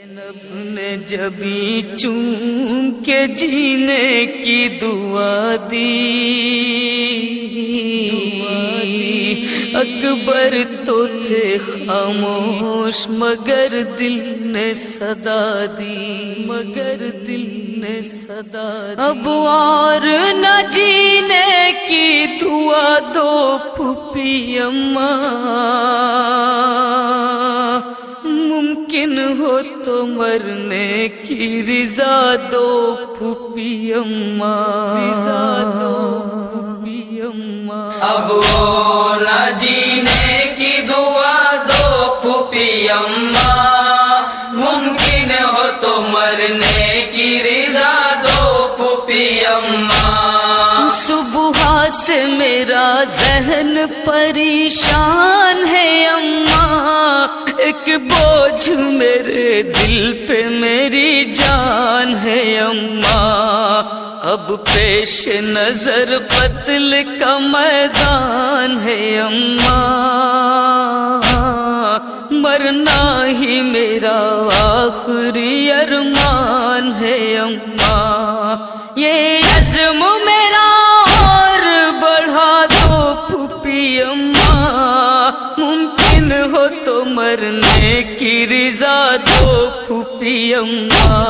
زینب نے جبھی چون کے جینے کی دعا دی، اکبر تو تھے خاموش مگر دل نے صدا دی، مگر دل نے صدا دی۔ اب اور نہ جینے کی دعا دو پھوپھی اماں، ممکن ہو تو مرنے کی رضا دو پھوپھی اماں، رضا دو پھوپھی اماں۔ اب وہ نہ جینے کی دعا دو پھوپھی اماں، ممکن ہو تو مرنے کی رضا دو پھوپھی اماں۔ صبح سے میرا ذہن پریشان ہے اماں، ایک بوجھ میرے دل پہ میری جان ہے اماں، اب پیش نظر قتل کا میدان ہے اماں، مرنا ہی میرا آخری ارمان ہے اماں، یہ عزم میرا اور بڑھا دو پھوپھی اماں، ممکن ہو تو مرنے کی رضا دو پھوپھی اماں۔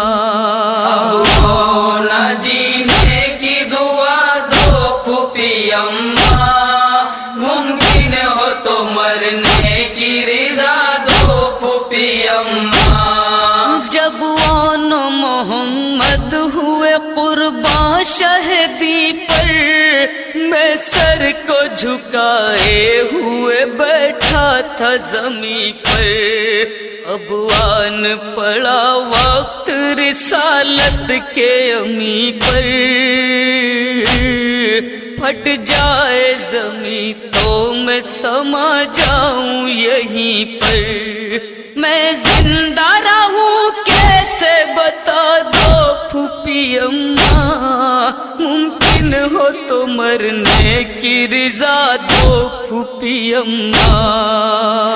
اب وہ نہ جینے کی دعا دو پھوپھی اماں، ممکن ہو تو مرنے کی رضا دو پھوپھی اماں۔ جب آن محمد ہوئے قرباں شہدی پر، میں سر کو جھکائے ہوئے بیٹھا تھا زمین پر، اب آن پڑا وقت رسالت کے امی پر، پھٹ جائے زمین تو میں سما جاؤں یہیں پر، میں زندہ رہوں کیسے بتا دو پھوپھی اماں، ممکن ہو تو مرنے کی رضا دو پھوپھی اماں۔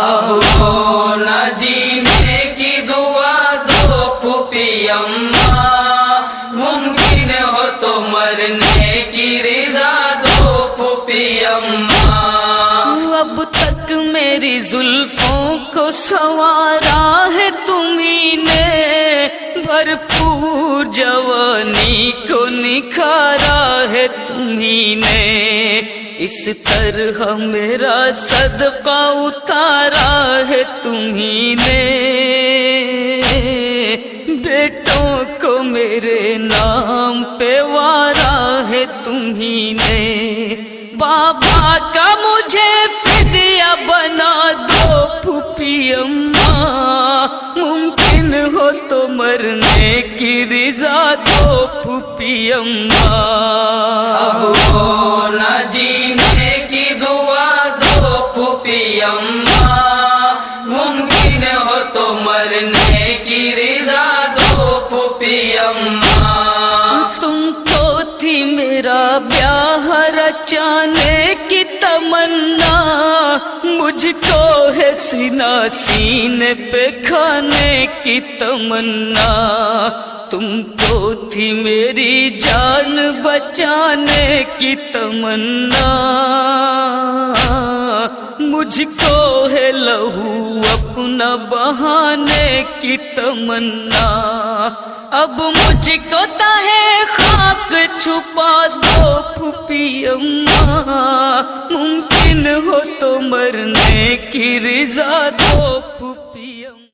اب وہ نہ جینے کی دعا دو پھوپھی اماں، ممکن ہو تو مرنے کی رضا دو پھوپھی اماں۔ اب تک میری زلفوں کو سنوارا ہے تمہیں نے، بھرپور جوانی کو نکھارا ہے تمہیں نے، اس طرح میرا صدقہ اتارا ہے تمہیں نے، بیٹوں کو میرے نام پہ وارا ہے تمہیں نے، بابا کا مجھے فدیہ بنا دو پھوپھی اماں، ممکن ہو تو مرنے کی رضا دو پھوپھی اماں۔ اب وہ نہ جینے کی دعا دو پھوپھی اماں، ممکن ہو تو مرنے کی رضا دو پھوپھی اماں۔ تم کو تھی میرا بیاہ رچانے کی تمنا، مجھ کو ہے سینہ سینے پہ کھانے کی تمنا، تم کو تھی میری جان بچانے کی تمنا، مجھ کو ہے لہو اپنا بہانے کی تمنا، اب مجھ کو تہے خاک چھپا دو پھوپھی اماں، ممکن ہو تو مرنے کی رضا دو پھوپھی اماں۔